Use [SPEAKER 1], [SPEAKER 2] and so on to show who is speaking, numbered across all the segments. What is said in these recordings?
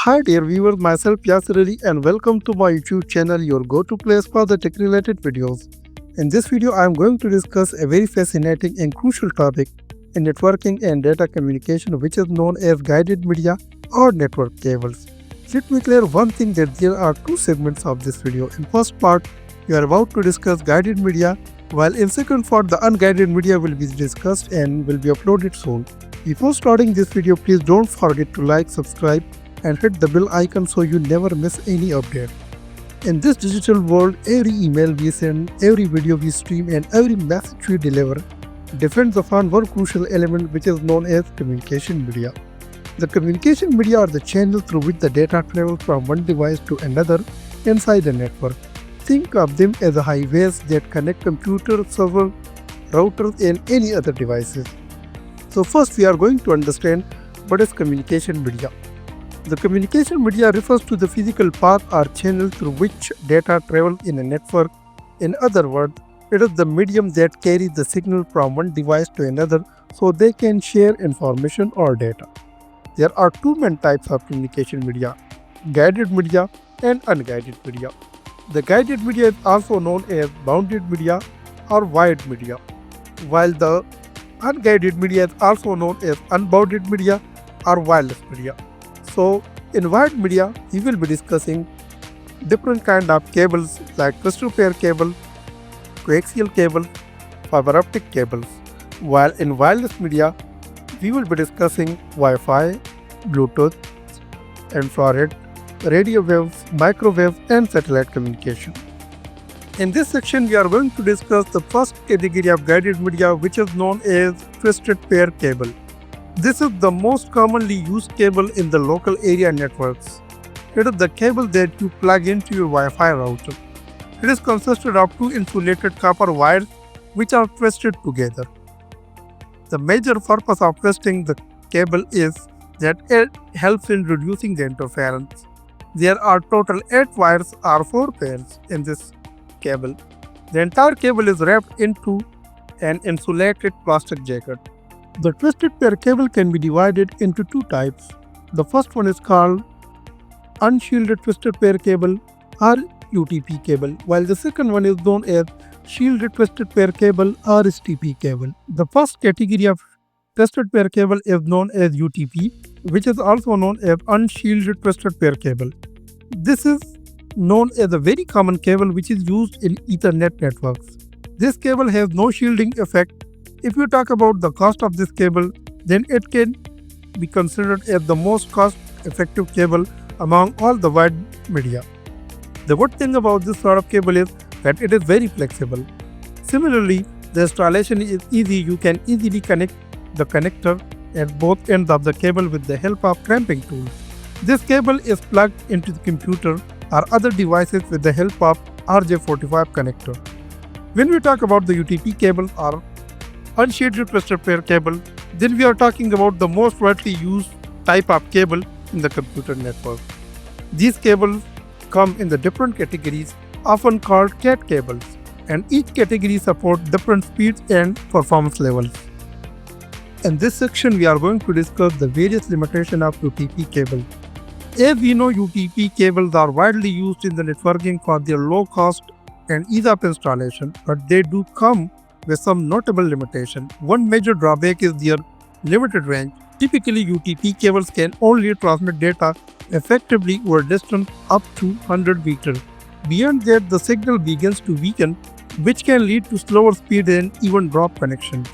[SPEAKER 1] Hi dear viewers, myself YasTech and welcome to my YouTube channel, your go-to place for the tech-related videos. In this video, I am going to discuss a very fascinating and crucial topic in networking and data communication, which is known as guided media or network cables. Let me clear one thing, that there are two segments of this video. In first part, we are about to discuss guided media, while in second part, the unguided media will be discussed and will be uploaded soon. Before starting this video, please don't forget to like, subscribe and hit the bell icon so you never miss any update. In this digital world, every email we send, every video we stream and every message we deliver depends upon one crucial element, which is known as communication media. The communication media are the channel through which the data travels from one device to another inside the network. Think of them as the highways that connect computers, servers, routers and any other devices. So first we are going to understand what is communication media. The communication media refers to the physical path or channel through which data travels in a network. In other words, it is the medium that carries the signal from one device to another so they can share information or data. There are two main types of communication media: guided media and unguided media. The guided media is also known as bounded media or wired media, while the unguided media is also known as unbounded media or wireless media. So, in wired media, we will be discussing different kind of cables like crystal pair cable, coaxial cable, fiber optic cables. While in wireless media, we will be discussing Wi-Fi, Bluetooth, infrared, radio waves, microwaves, and satellite communication. In this section, we are going to discuss the first category of guided media, which is known as twisted pair cable. This is the most commonly used cable in the local area networks. It is the cable that you plug into your Wi-Fi router. It is consisted of two insulated copper wires which are twisted together. The major purpose of twisting the cable is that it helps in reducing the interference. There are total 8 wires or 4 pairs in this cable. The entire cable is wrapped into an insulated plastic jacket. The twisted pair cable can be divided into two types. The first one is called unshielded twisted pair cable or UTP cable, while the second one is known as shielded twisted pair cable or STP cable. The first category of twisted pair cable is known as UTP, which is also known as unshielded twisted pair cable. This is known as a very common cable which is used in Ethernet networks. This cable has no shielding effect. If you talk about the cost of this cable, then it can be considered as the most cost-effective cable among all the wired media. The good thing about this sort of cable is that it is very flexible. Similarly, the installation is easy. You can easily connect the connector at both ends of the cable with the help of clamping tools. This cable is plugged into the computer or other devices with the help of RJ45 connector. When we talk about the UTP cable or unshielded twisted pair cable, then we are talking about the most widely used type of cable in the computer network. These cables come in the different categories, often called CAT cables, and each category supports different speeds and performance levels. In this section, we are going to discuss the various limitations of UTP cable. As we know, UTP cables are widely used in the networking for their low cost and ease of installation, but they do come with some notable limitation. One major drawback is their limited range. Typically, UTP cables can only transmit data effectively over a distance up to 100 meters. Beyond that, the signal begins to weaken, which can lead to slower speed and even drop connections.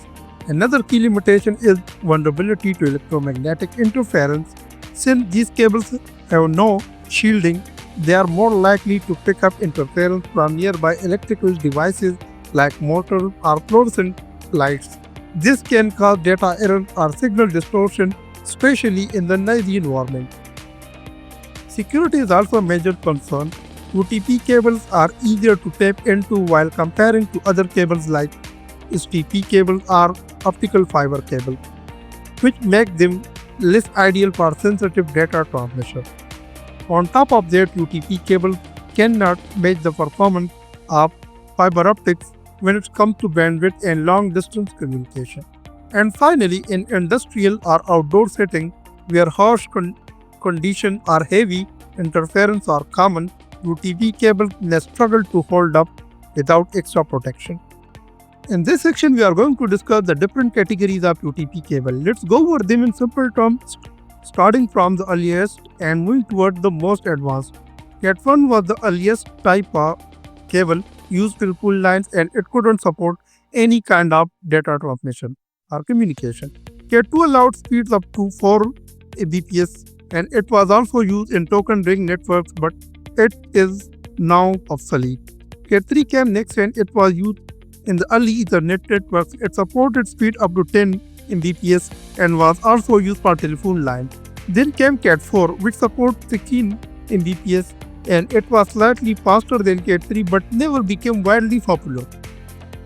[SPEAKER 1] Another key limitation is vulnerability to electromagnetic interference. Since these cables have no shielding, they are more likely to pick up interference from nearby electrical devices like motors or fluorescent lights. This can cause data error or signal distortion, especially in the noisy environment. Security is also a major concern. UTP cables are easier to tap into while comparing to other cables like STP cables or optical fiber cable, which make them less ideal for sensitive data transmission. On top of that, UTP cables cannot match the performance of fiber optics when it comes to bandwidth and long-distance communication. And finally, in industrial or outdoor setting, where harsh conditions are heavy, interference are common, UTP cable may struggle to hold up without extra protection. In this section, we are going to discuss the different categories of UTP cable. Let's go over them in simple terms, starting from the earliest and moving toward the most advanced. Cat 1 was the earliest type of cable used to pull lines, and it couldn't support any kind of data transmission or communication. Cat 2 allowed speeds up to 4 Mbps, and it was also used in token ring networks, but it is now obsolete. Cat 3 came next, and it was used in the early Ethernet networks. It supported speed up to 10 Mbps and was also used for telephone lines. Then came Cat 4, which supports 16 Mbps, and it was slightly faster than Cat 3 but never became widely popular.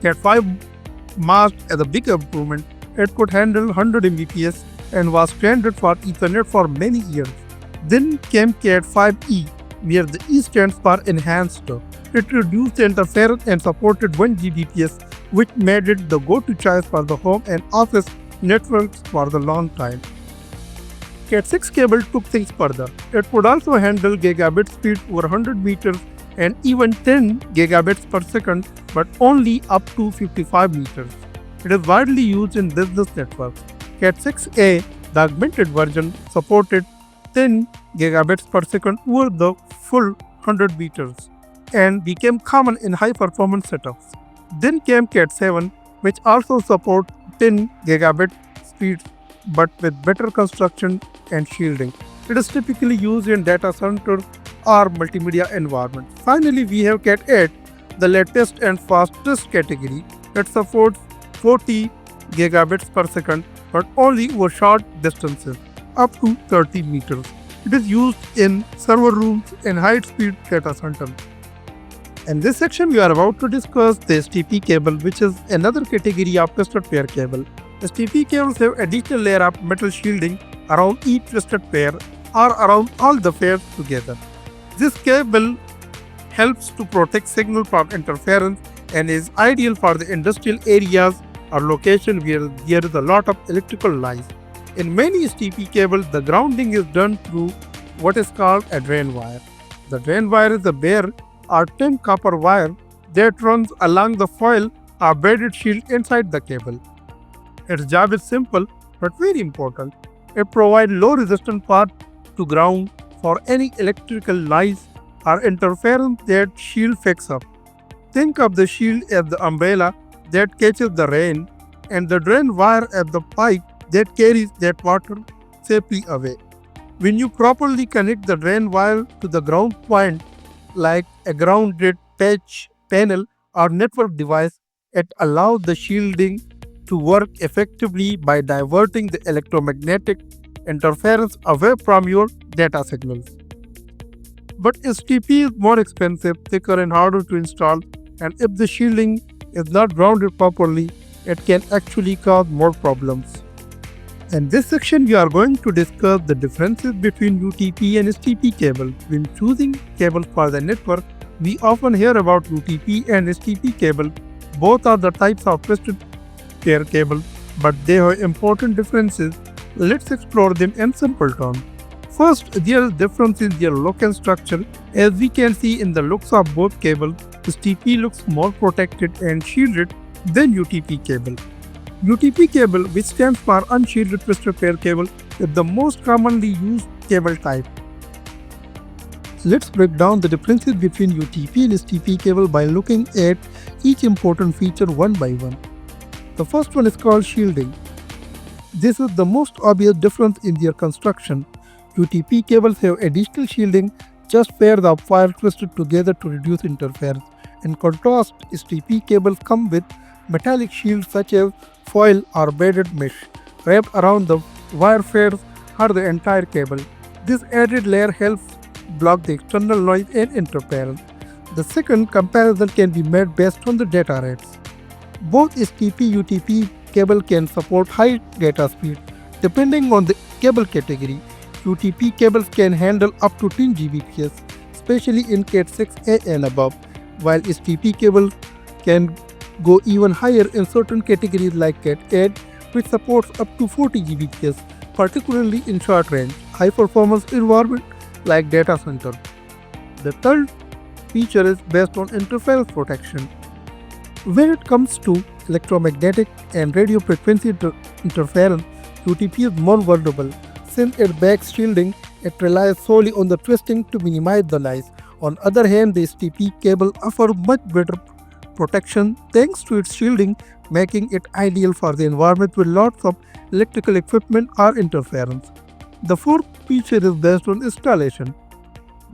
[SPEAKER 1] Cat 5 marked as a big improvement. It could handle 100 Mbps and was standard for Ethernet for many years. Then came Cat 5e, where the E stands for enhanced. It reduced the interference and supported 1 Gbps, which made it the go-to choice for the home and office networks for the long time. Cat 6 cable took things further. It could also handle gigabit speed over 100 meters and even 10 gigabits per second, but only up to 55 meters. It is widely used in business networks. Cat 6a, the augmented version, supported 10 gigabits per second over the full 100 meters and became common in high-performance setups. Then came Cat 7, which also supports 10 gigabit speeds but with better construction and shielding. It is typically used in data centers or multimedia environments. Finally, we have Cat 8, the latest and fastest category. It supports 40 gigabits per second but only over short distances, up to 30 meters. It is used in server rooms and high-speed data centers. In this section, we are about to discuss the STP cable, which is another category of twisted pair cable. STP cables have additional layer of metal shielding around each twisted pair or around all the pairs together. This cable helps to protect signal from interference and is ideal for the industrial areas or locations where there is a lot of electrical lines. In many STP cables, the grounding is done through what is called a drain wire. The drain wire is a bare or thin copper wire that runs along the foil or beaded shield inside the cable. Its job is simple but very important. It provides low resistance path to ground for any electrical noise or interference that shield picks up. Think of the shield as the umbrella that catches the rain and the drain wire as the pipe that carries that water safely away. When you properly connect the drain wire to the ground point, like a grounded patch panel or network device, it allows the shielding to work effectively by diverting the electromagnetic interference away from your data signals. But STP is more expensive, thicker and harder to install, and if the shielding is not grounded properly, it can actually cause more problems. In this section, we are going to discuss the differences between UTP and STP cable. When choosing cables for the network, we often hear about UTP and STP cable. Both are the types of twisted pair cable, but they have important differences. Let's explore them in simple terms. First, there is difference in their look and structure. As we can see in the looks of both cables, STP looks more protected and shielded than UTP cable. UTP cable, which stands for unshielded twisted pair cable, is the most commonly used cable type. Let's break down the differences between UTP and STP cable by looking at each important feature one by one. The first one is called shielding. This is the most obvious difference in their construction. UTP cables have additional shielding, just pairs of wire twisted together to reduce interference. In contrast, STP cables come with metallic shields such as foil or beaded mesh wrapped around the wire pairs or the entire cable. This added layer helps block the external noise and interference. The second comparison can be made based on the data rates. Both STP-UTP cable can support high data speed. Depending on the cable category, UTP cables can handle up to 10 Gbps, especially in Cat 6a and above, while STP cables can go even higher in certain categories like Cat 8, which supports up to 40 Gbps, particularly in short range high-performance environment like data center. The third feature is based on interference protection. When it comes to electromagnetic and radio frequency interference, UTP is more vulnerable. Since it backs shielding, it relies solely on the twisting to minimize the noise. On the other hand, the STP cable offers much better protection thanks to its shielding, making it ideal for the environment with lots of electrical equipment or interference. The fourth feature is based on installation.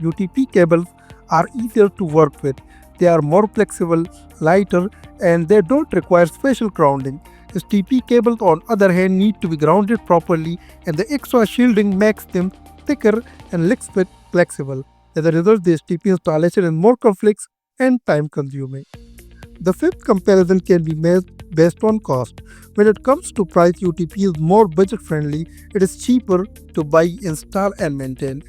[SPEAKER 1] UTP cables are easier to work with. They are more flexible, lighter, and they don't require special grounding. STP cables, on the other hand, need to be grounded properly, and the extra shielding makes them thicker and less flexible. As a result, the STP installation is more complex and time-consuming. The fifth comparison can be made based on cost. When it comes to price, UTP is more budget-friendly. It is cheaper to buy, install, and maintain,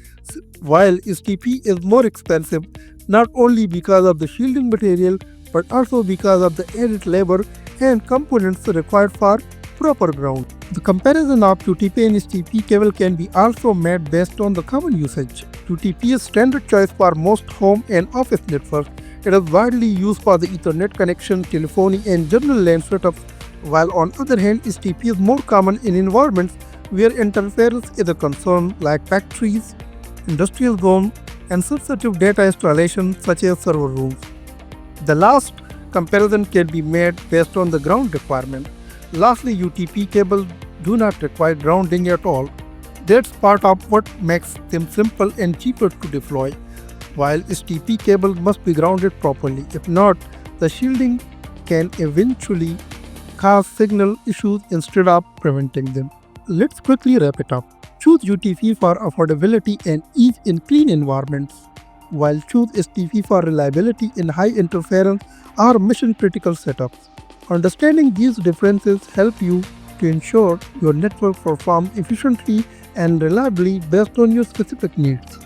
[SPEAKER 1] while STP is more expensive not only because of the shielding material but also because of the added labor and components required for proper ground. The comparison of UTP and STP cable can be also made based on the common usage. UTP is standard choice for most home and office networks. It is widely used for the Ethernet connection, telephony, and general LAN setups, while on the other hand, STP is more common in environments where interference is a concern like factories, industrial zones, and sensitive data installations such as server rooms. The last comparison can be made based on the ground requirement. Lastly, UTP cables do not require grounding at all. That's part of what makes them simple and cheaper to deploy, while STP cables must be grounded properly. If not, the shielding can eventually cause signal issues instead of preventing them. Let's quickly wrap it up. Choose UTP for affordability and ease in clean environments, while choose STP for reliability in high interference or mission-critical setups. Understanding these differences help you to ensure your network performs efficiently and reliably based on your specific needs.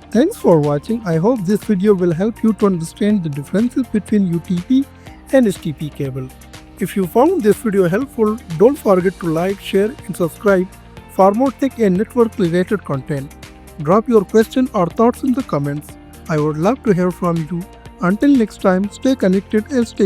[SPEAKER 1] Thanks for watching. I hope this video will help you to understand the differences between UTP and STP cable. If you found this video helpful, don't forget to like, share, and subscribe for more tech and network related content. Drop your question or thoughts in the comments. I would love to hear from you. Until next time, stay connected and stay curious.